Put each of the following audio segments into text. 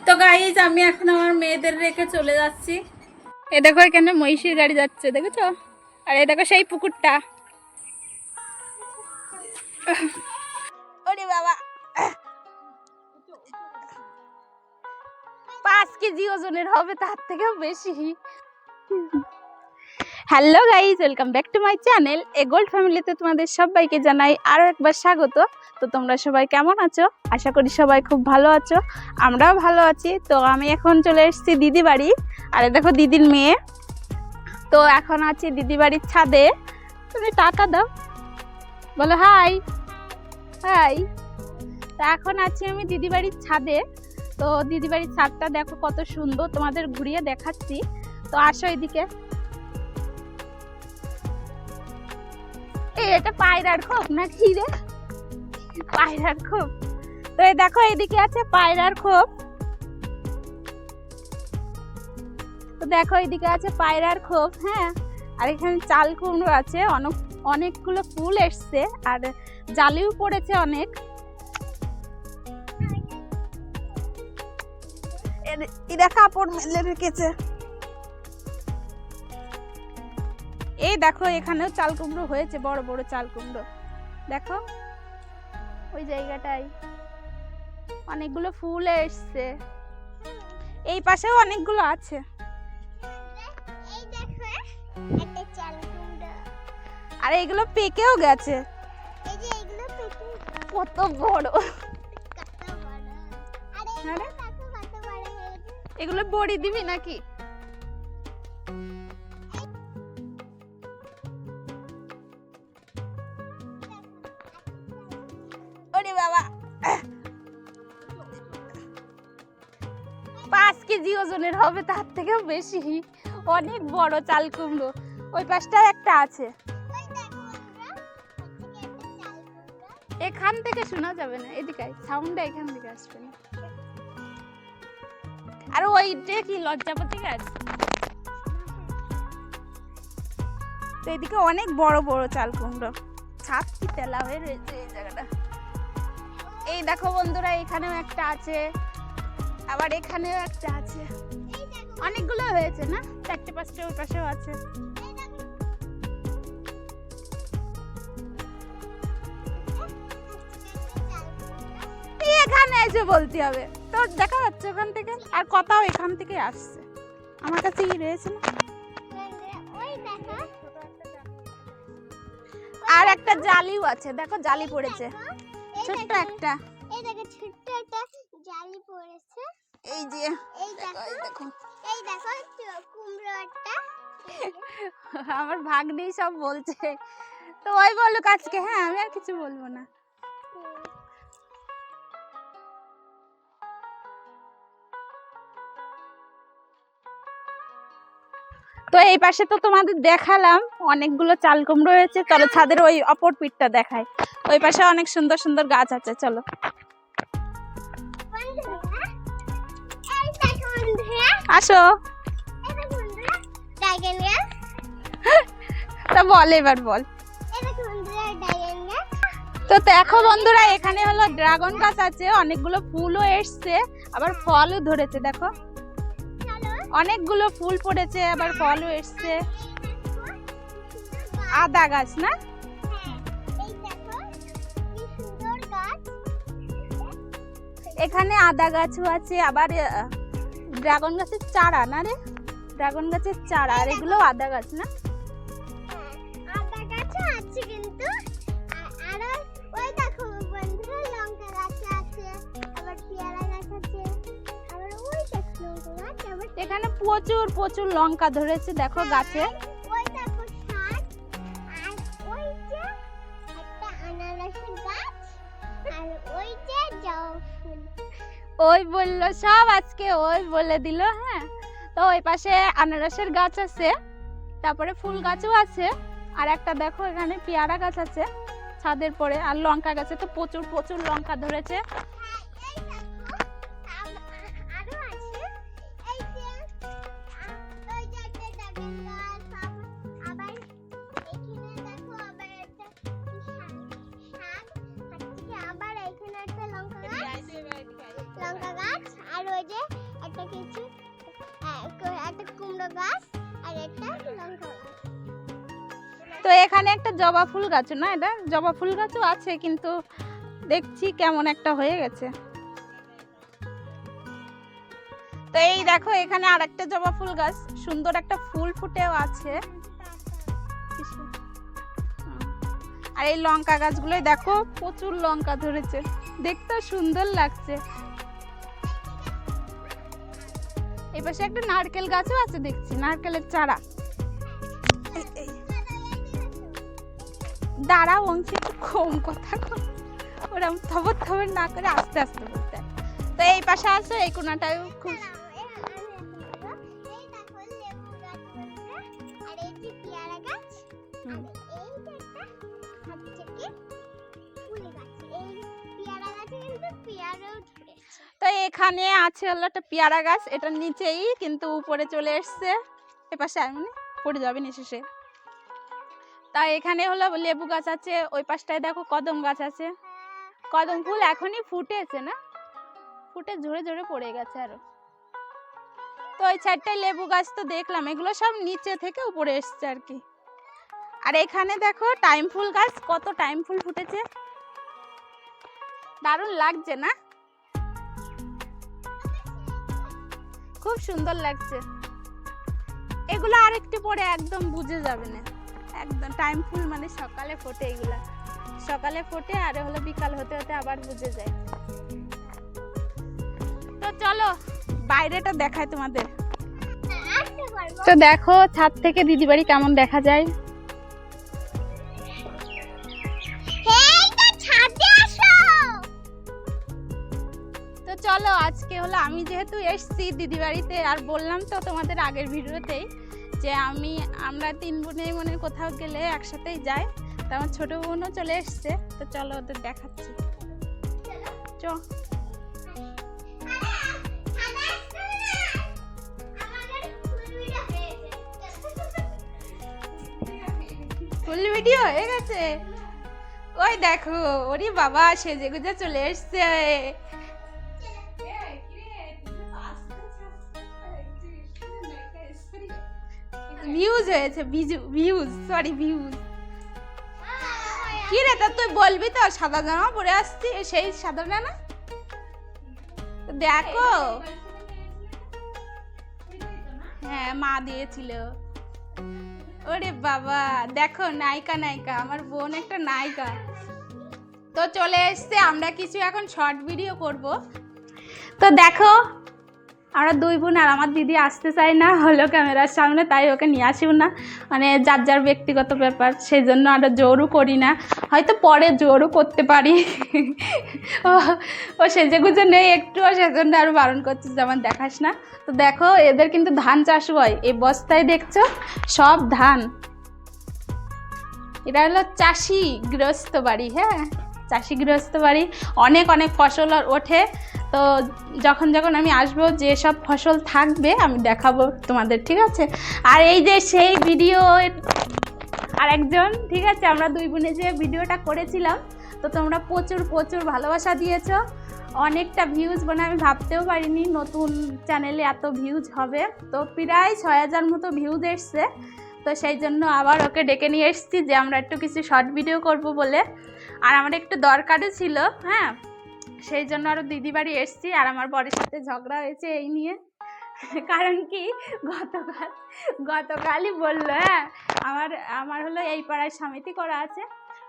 তো গাইজ আমি এখন আমার মেয়েদের রেখে চলে যাচ্ছি। এ দেখো এখানে মহিষীর গাড়ি যাচ্ছে, দেখেছো? আর এই দেখো সেই পুকুরটা। ওরে বাবা, 5 কেজি ওজনের হবে, তার থেকেও বেশি। Hello guys, welcome back to my channel a gold ফ্যামিলিতে তোমাদের সবাইকে জানাই আরও একবার স্বাগত। তো তোমরা সবাই কেমন আছো? আশা করি সবাই খুব ভালো আছো, আমরাও ভালো আছি। তো আমি এখন চলে এসেছি দিদি বাড়ি, আর দেখো দিদির মেয়ে। তো এখন আছি দিদি বাড়ির ছাদে। তুমি টাকা দাও, বলো হাই হাই। তো এখন আছি আমি দিদি বাড়ির ছাদে। তো দিদি বাড়ির ছাদটা দেখো কত সুন্দর, তোমাদের ঘুরিয়ে দেখাচ্ছি। তো আসো এদিকে। এটা পায়রার খোপ নাকি রে? পায়রার খোপ। তো এই দেখো এদিকে আছে পায়রার খোপ। তো দেখো এদিকে আছে পায়রার খোপ, হ্যাঁ। আর এখানে চাল কুমড়ো আছে, অনেকগুলো ফুল এসছে, আর জালিও পড়েছে অনেক। এরা কাপড় মেলে রেখেছে। এই দেখো এখানেও চাল কুমড়ো হয়েছে, বড় বড় চাল কুমড়ো। দেখো ওই জায়গাটায় অনেকগুলো ফুল এসছে, এই পাশেও অনেকগুলো আছে। আর এগুলো পেকেও গেছে, কত বড়। এগুলো বড়ি দিবি নাকি? ওরে বাবা, 5 কেজি ওজনের হবে, তার থেকেও বেশি। অনেক বড় চাল কুমড়ো। ওই পাশটা একটা আছে, এখান থেকে শোনা যাবে না, এদিকে সাউন্ডটা এখান থেকে আসবে না। আর ওইটা কি লজ্জাপতি গাছ? তো এদিকে অনেক বড় বড় চাল কুমড়ো, ছাদ কি তেলা হয়ে রয়েছে এই জায়গাটা। এই দেখো বন্ধুরা, এখানেও একটা আছে, আবার এখানেও একটা আছে। অনেকগুলো হয়েছে না, 4-5টা ওই পাশেও আছে। এখানে এসে বলতে হবে, তো দেখা যাচ্ছে ওখান থেকে, আর কথাও এখান থেকে আসছে। আমার কাছে ই রয়েছে না। আর একটা জালিও আছে, দেখো জালি পড়েছে, ছোট্ট একটা। এই দেখো ছোট্ট একটা জালি পড়েছে। এই যে এই দেখো, এই দেখো কুমড়োটা। আমার ভাগ্নেই সব বলছে, তো ওই বলো আজকে। হ্যাঁ, আমি আর কিছু বলবো না। তো এই পাশে তো তোমাদের দেখালাম অনেকগুলো চাল কুমড়ো হয়েছে। চলো ছাদের ওই অপর পিঠটা দেখাই, ওই পাশে অনেক সুন্দর সুন্দর গাছ আছে। চলো আসো। তা বল, এবার বল। তো দেখো বন্ধুরা, এখানে হলো ড্রাগন গাছ আছে, অনেকগুলো ফুলও এসছে, আবার ফলও ধরেছে। দেখো অনেকগুলো ফুল পড়েছে, আবার ফলও এসছে। আদা গাছ না? এখানে আদা গাছও আছে, আবার ড্রাগন গাছের চারা না রে? ড্রাগন গাছের চারা। আর এগুলো আদা গাছ না? আদা গাছও আছে, কিন্তু আর ওই দেখো বন্ধুরা লঙ্কা গাছ আছে, আবার পেয়ারা গাছ আছে, আবার ওই দেখো লঙ্কা গাছ। আবার এখানে প্রচুর প্রচুর লঙ্কা ধরেছে, দেখো গাছে। ওই দেখো শাক, আর ওই যে একটা আনারসের গাছ, আর ওই যে জবা ফুল। ওই বললো সব আজকে, ওই বলে দিল। হ্যাঁ, তো ওই পাশে আনারসের গাছ আছে, তারপরে ফুল গাছও আছে, আর একটা দেখো এখানে পেয়ারা গাছ আছে ছাদের পরে, আর লঙ্কা গাছে তো প্রচুর প্রচুর লঙ্কা ধরেছে। লঙ্কা গাছ, আর ওই যে গাছ আর এটা লঙ্কা গাছ। তো এখানে একটা জবা ফুল গাছ না, এটা জবা ফুল গাছও আছে কিন্তু দেখছি কেমন একটা হয়ে গেছে। তো এই দেখো এখানে আরেকটা জবা ফুল গাছ, সুন্দর একটা ফুল ফুটেও আছে। আর এই লঙ্কা গাছগুলোই দেখো প্রচুর লঙ্কা ধরেছে, দেখতে সুন্দর লাগছে। এই পাশে একটা নারকেল গাছও আছে দেখছি, নারকেলের চারা। দাঁড়া বংশী, একটু কম কথা কর, ওরকম থবর থবর না করে আস্তে আস্তে বলতে। তো এই পাশে আছে এই কোনাটাও খুব তো এখানে আছে হলো একটা পেয়ারা গাছ, এটার নিচেই কিন্তু উপরে চলে এসছে। এপাশে আমি পড়ে যাবে নিচে। তাই এখানে হলো লেবু গাছ আছে, ওই পাশটায় দেখো কদম গাছ আছে। কদম ফুল এখনই ফুটেছে না, ফুটে ঝরে ঝরে পড়ে গেছে আরো। তো ওই সাইডটায় লেবু গাছ তো দেখলাম, এগুলো সব নিচে থেকে উপরে এসছে আর কি। আর এখানে দেখো টাইম ফুল গাছ, কত টাইম ফুল ফুটেছে, দারুণ লাগছে না, খুব সুন্দর লাগছে। এগুলো আরেকটু পরে একদম বুঝে যাবে না, একদম টাইম ফুল মানে সকালে ফোটে, এগুলা সকালে ফোটে আর হলো বিকাল হতে হতে আবার বুঝে যায়। তো চলো বাইরেটা দেখাই তোমাদের। তো দেখো ছাদ থেকে দিদি বাড়ি কেমন দেখা যায়। তো চলো আজকে হলো আমি যেহেতু এসছি দিদি বাড়িতে, আর বললাম তো তোমাদের আগের ভিডিওতেই যে আমরা 3 বোনেই মনে কোথাও গেলে একসাথেই যাই। তো আমার ছোট বোনও চলে এসছে, তো চলো ওদের দেখাচ্ছি। চো ফুল ভিডিও হয়ে গেছে, ওই দেখো ওরে বাবা সেজে গুজে চলে এসছে। ভিউজ হয়েছে, ভিউজ সরি ভিউজ। কি রে তা তুই বলবি তো, সাদা জামা পরে আসছি, সেই সাদাটা না দেখো। হ্যাঁ মা দিয়েছিল। ওরে বাবা দেখো নায়িকা নায়িকা, আমার বোন একটা নায়িকা। তো চলে এসছে, আমরা কিছু এখন শর্ট ভিডিও করব। তো দেখো আমরা 2 বোন, আর আমার দিদি আসতে চাই না হলো ক্যামেরার সামনে, তাই ওকে নিয়ে আসিও না, মানে যার যার ব্যক্তিগত ব্যাপার, সেই জন্য আমরা জোরও করি না, হয়তো পরে জোরও করতে পারি। ও সেজে গুজে নেই একটুও, সেজন্য আরও বারণ করছিস যেমন দেখাস না। তো দেখো এদের কিন্তু ধান চাষ হয়, এই বস্তায় দেখছো সব ধান। এটা হলো চাষি গৃহস্থ বাড়ি, হ্যাঁ চাষি গৃহস্থ বাড়ি, অনেক অনেক ফসল ওঠে। তো যখন যখন আমি আসবো যে সব ফসল থাকবে আমি দেখাবো তোমাদের, ঠিক আছে। আর এই যে সেই ভিডিও আর একজন, ঠিক আছে, আমরা 2 বোনে যে ভিডিওটা করেছিলাম, তো তোমরা প্রচুর প্রচুর ভালোবাসা দিয়েছো, অনেকটা ভিউজ, মানে আমি ভাবতেও পারিনি নতুন চ্যানেলে এত ভিউজ হবে। তো প্রায় 6000 মতো ভিউজ এসছে। তো সেই জন্য আবার ওকে ডেকে নিয়ে এসেছি যে আমরা একটু কিছু শর্ট ভিডিও করব বলে, আর আমার একটু দরকারও ছিল, হ্যাঁ সেই জন্য আরও দিদি বাড়ি এসেছি। আর আমার বরের সাথে ঝগড়া হয়েছে এই নিয়ে, কারণ কি গতকালই বললো, হ্যাঁ আমার হলো এই পাড়ায় সমিতি করা আছে,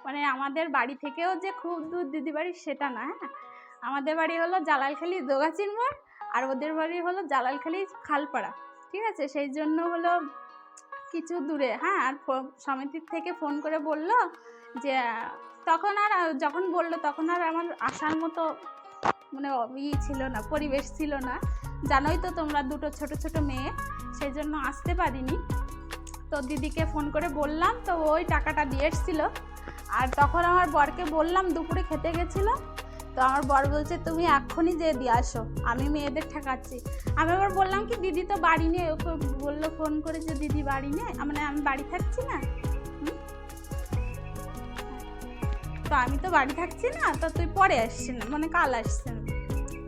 মানে আমাদের বাড়ি থেকেও যে খুব দূর দিদি বাড়ি সেটা না, হ্যাঁ আমাদের বাড়ি হলো জালালখালি দোগাচির মোড়, আর ওদের বাড়ি হলো জালালখালি খালপাড়া, ঠিক আছে। সেই জন্য হলো কিছু দূরে, হ্যাঁ। আর সমিতির থেকে ফোন করে বলল যে তখন আর যখন বললো তখন আর আমার আসার মতো মানে ছিল না, পরিবেশ ছিল না, জানোই তো তোমরা, 2 ছোট ছোট মেয়ে, সেই জন্য আসতে পারিনি। তো দিদিকে ফোন করে বললাম, তো ওই টাকাটা দিয়ে এসেছিল। আর তখন আমার বরকে বললাম, দুপুরে খেতে গেছিলো, তো আমার বর বলছে তুমি এক্ষুনি যেয়ে দিয়ে আসো, আমি মেয়েদের ঠেকাচ্ছি। আমি আবার বললাম কি দিদি তো বাড়ি নেই, ওকে বললো ফোন করে যে দিদি বাড়ি নেই, মানে আমি বাড়ি থাকছি না, তো আমি তো বাড়ি থাকছি না, তো তুই পরে আসছি না, মানে কাল আসছি না।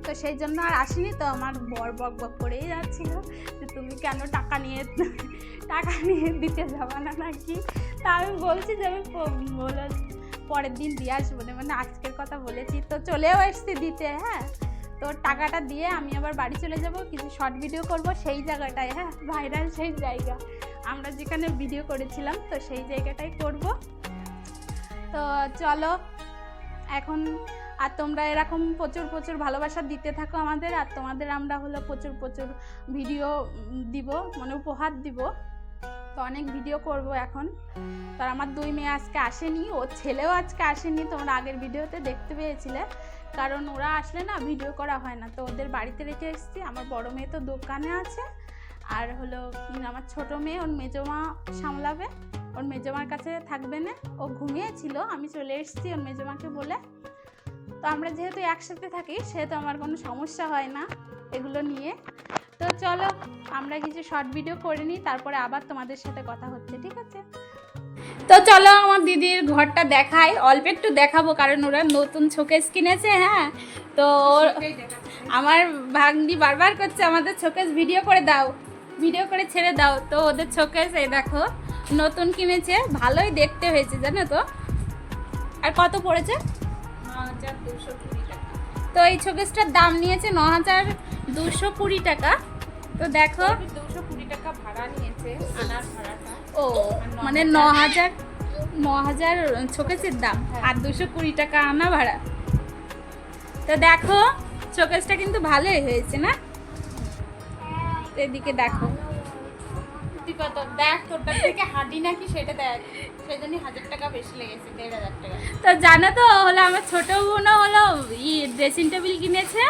তো সেই জন্য আর আসিনি। তো আমার বর বক বক করেই যাচ্ছিল যে তুমি কেন টাকা নিয়ে দিতে যাবা না নাকি। তা আমি বলছি যে আমি পরের দিন দিয়ে আসবো না, মানে আজকের কথা বলেছি। তো চলেও এসছি দিতে। হ্যাঁ, তো টাকাটা দিয়ে আমি আবার বাড়ি চলে যাব, কিছু শর্ট ভিডিও করব সেই জায়গাটায়। হ্যাঁ, ভাইরাল সেই জায়গা আমরা যেখানে ভিডিও করেছিলাম, তো সেই জায়গাটাই করব। তো চলো এখন, আর তোমরা এরকম প্রচুর ভালোবাসা দিতে থাকো আমাদের, আর তোমাদের আমরা হলো প্রচুর ভিডিও দিব, মানে উপহার দিব। তো অনেক ভিডিও করব এখন। তো আমার 2 মেয়ে আজকে আসেনি, ওর ছেলেও আজকে আসেনি, তোমরা আগের ভিডিওতে দেখতে পেয়েছিলে। কারণ ওরা আসলে না ভিডিও করা হয় না, তো ওদের বাড়িতে রেখে এসেছি। আমার বড় মেয়ে তো দোকানে আছে, আর হলো আমার ছোট মেয়ে ওর মেজমা সামলাবে, ওর মেজমার কাছে থাকবে না, ও ঘুমিয়েছিল। আমি চলে এসেছি ওর মেজমাকে বলে। তো আমরা যেহেতু একসাথে থাকি সেহেতু আমার কোনো সমস্যা হয় না এগুলো নিয়ে। তো চলো আমরা কিছু শর্ট ভিডিও করে নিই, তারপরে আবার তোমাদের সাথে কথা হচ্ছে, ঠিক আছে? তো চলো আমার দিদির ঘরটা দেখাই, অল্প একটু দেখাবো, কারণ ওরা নতুন শোকেস কিনেছে। হ্যাঁ, তো আমার ভাগ্নি বারবার করছে আমাদের শোকেস ভিডিও করে দাও, ভিডিও করে ছেড়ে দাও। তো ওদের শোকেস এই দেখো নতুন কিনেছে, ভালোই দেখতে হয়েছে জানো তো। আর কত পড়েছে? 9,220 টাকা। তো এই শোকেসটার দাম নিয়েছে 9,220 টাকা। তো দেখো 220 টাকা ভাড়া নিয়েছে, আনার ভাড়াটা। ও মানে 9,000 শোকেসের দাম, আর 220 টাকা আনা ভাড়া। তো দেখো শোকেসটা কিন্তু ভালোই হয়েছে না? এদিকে দেখো, তুই কত দেখ, তোরটা থেকে হাঁটি নাকি সেটা দেখ, সেই জন্যই 1000 টাকা বেশি লেগেছে, 1,500 টাকা। তো জানো তো হলো আমার ছোটো বোনও হলো ড্রেসিং টেবিল কিনেছে,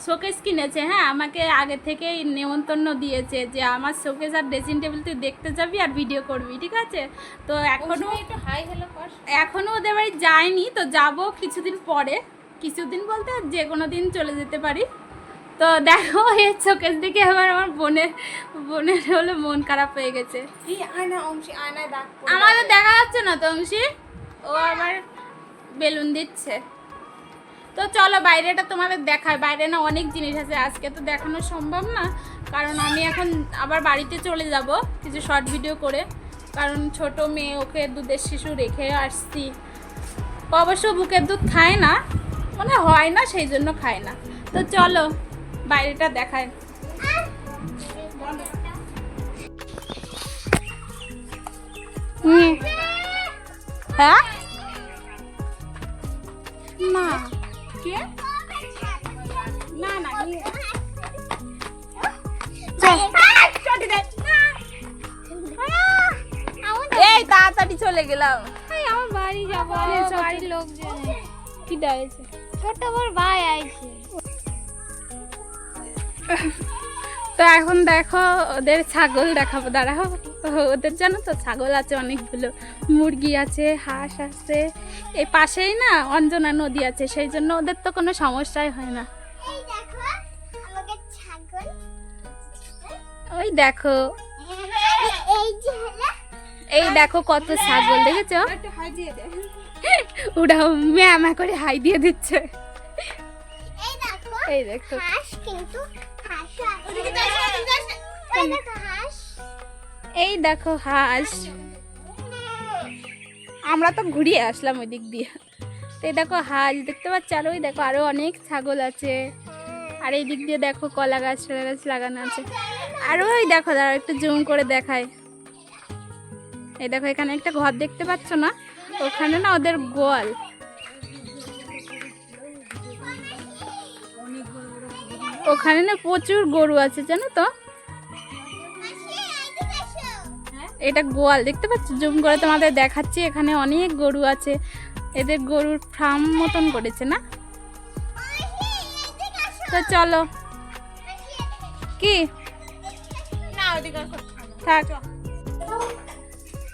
শোকেস কিনেছে। হ্যাঁ, আমাকে আগে থেকে নেমন্তন্ন দিয়েছে যে আমার শোকেস আর ড্রেসিং টেবিল তুই দেখতে যাবি আর ভিডিও করবি, ঠিক আছে? তো এখনও একটু হাই হ্যালো কর। এখনও ওদের বাড়ি যায়নি, তো যাব কিছুদিন পরে, কিছুদিন বলতে যে কোনো দিন চলে যেতে পারি। তো দেখো এই শোকেস দেখে আমার বোনের হলো মন খারাপ হয়ে গেছে। এই আয়না অংশী, আয়নায় দাগ পড়ে আমাদের দেখা যাচ্ছে না তো অংশী, ও আবার বেলুন দিচ্ছে। তো চলো বাইরেটা তোমাদের দেখায়, বাইরে না অনেক জিনিস আছে, আজকে তো দেখানো সম্ভব না, কারণ আমি এখন আবার বাড়িতে চলে যাব কিছু শর্ট ভিডিও করে। কারণ ছোট মেয়ে, ওকে দুধের শিশু রেখে আসছি। অবশ্য বুকের দুধ খায় না, মানে হয় না, সেই জন্য খায় না। তো চলো বাইরেটা দেখায়। হ্যাঁ না কে না না এই তাড়াতাড়ি চলে গেলাম, আমার বাড়ি যাবো, বাড়ির লোকজন কি ডাইছে ছোট বড় ভাই আইছে। তো এখন দেখো ওদের ছাগল দেখাবো, দাঁড়াও। ওদের জানো তো ছাগল আছে অনেকগুলো, মুরগি আছে, হাঁস আছে। এই পাশেই না অঞ্জনা নদী আছে, সেই জন্য ওদের তো কোনো সমস্যাই হয় না। এই দেখো আমাদের ছাগল, ওই দেখো, এই যে হলো এই দেখো কত ছাগল, দেখেছো? একটু হাই দিয়ে দে। ওরা ম্যামা করে হাই দিয়ে দিচ্ছে। এই দেখো এই দেখো হাঁস, কিন্তু হাঁস ওদিকে যাস না, ওদিকে যাস না। এই দেখো হাঁস, এই দেখো হাঁস। আমরা তো ঘুরিয়ে আসলাম ওই দিক দিয়ে। তো এই দেখো হাঁস দেখতে পাচ্ছ, আর ওই দেখো আরো অনেক ছাগল আছে। আর এই দিক দিয়ে দেখো কলা গাছ লাগানো আছে। আর ওই দেখো দাঁড়াও একটু জুম করে দেখায়। এই দেখো এখানে একটা ঘর দেখতে পাচ্ছ না, ওখানে না ওদের গোয়াল। ওখানে না প্রচুর গরু আছে জানো তো। এটা গোয়াল দেখতে পাচ্ছ, জুম করে তোমাদের দেখাচ্ছি। এখানে অনেক গরু আছে, এদের গরুর ফার্ম মতন করেছে না। তো চলো কি না ওদিকে থাক।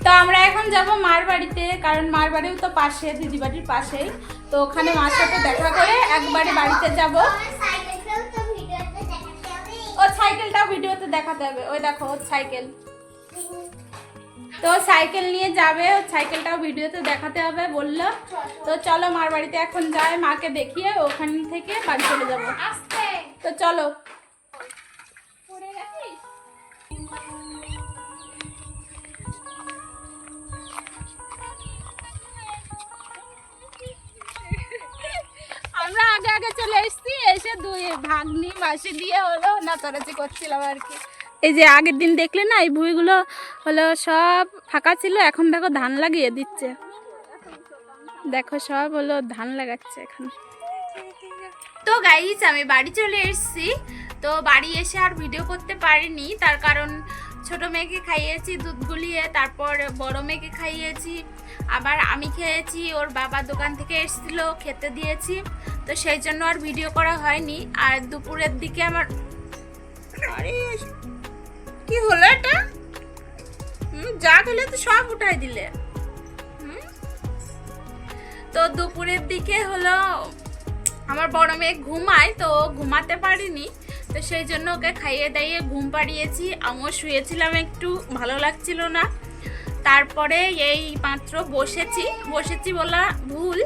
তো আমরা এখন যাব মার বাড়িতে, কারণ মার বাড়িও তো পাশে, দিদি বাড়ির পাশেই। তো ওখানে মার সাথে দেখা করে একবারে বাড়িতে যাব। সাইকেলটাও তো ভিডিওতে দেখাতে হবে। ও সাইকেলটাও ভিডিওতে দেখাতে হবে, ওই দেখো ওর সাইকেল। তো সাইকেল নিয়ে যাবে, ওর সাইকেলটাও ভিডিওতে দেখাতে হবে বললো। তো চলো মার বাড়িতে এখন যাই, মাকে দেখিয়ে ওখান থেকে বাড়ি চলে যাবো। আস্তে তো চলো। পড়ে গেছিস? আমরা আগে আগে চলে এসেছি, এসে দুই ভাগ্নি মাসি দিয়ে হলো নাচানাচি করছিলাম আর কি। এই যে আগের দিন দেখলে না, এই ভুঁইগুলো হলো সব ফাঁকা ছিল, এখন দেখো ধান লাগিয়ে দিচ্ছে। দেখো সব হলো ধান লাগাচ্ছে এখানে। তো গাইস আমি বাড়ি চলে এসেছি। তো বাড়ি এসে আর ভিডিও করতে পারিনি, তার কারণ ছোট মেয়েকে খাইয়েছি দুধ গুলিয়ে, তারপর বড় মেয়েকে খাইয়েছি, আবার আমি খেয়েছি, ওর বাবা দোকান থেকে এসেছিল খেতে দিয়েছি, তো সেই জন্য আর ভিডিও করা হয়নি। আর দুপুরের দিকে আমার আরে কি হলো এটা, যা খেলে তো সব উঠাই দিলে। তো দুপুরের দিকে হলো আমার বড় মেয়ে ঘুমায়, তো ঘুমাতে পারিনি, তো সেই জন্য ওকে খাইয়ে দাইয়ে ঘুম পাড়িয়েছি। আমিও শুয়েছিলাম, একটু ভালো লাগছিল না। তারপরে এই মাত্র বসেছি বলা ভুল,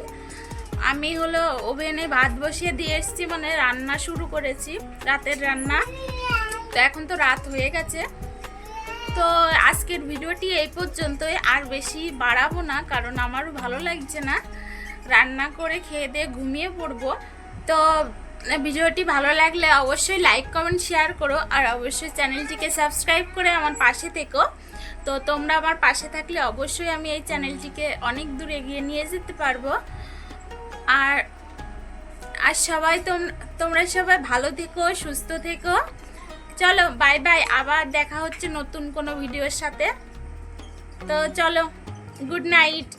আমি হলো ওভেনে ভাত বসিয়ে দিয়ে এসেছি, মানে রান্না শুরু করেছি, রাতের রান্না। তো এখন তো রাত হয়ে গেছে। তো আজকের ভিডিওটি এই পর্যন্তই, আর বেশি বাড়াবো না, কারণ আমারও ভালো লাগছে না, রান্না করে খেয়ে দিয়ে ঘুমিয়ে পড়বো। তো ভিডিওটি ভালো লাগলে অবশ্যই লাইক কমেন্ট শেয়ার করো, আর অবশ্যই চ্যানেলটিকে সাবস্ক্রাইব করে আমার পাশে থেকো। তো তোমরা আমার পাশে থাকলে অবশ্যই আমি এই চ্যানেলটিকে অনেক দূর এগিয়ে নিয়ে যেতে পারবো। আর সবাই তোমরা সবাই ভালো থেকো, সুস্থ থেকো। চলো বাই বাই, আবার দেখা হচ্ছে নতুন কোনো ভিডিওর সাথে। তো চলো, গুড নাইট।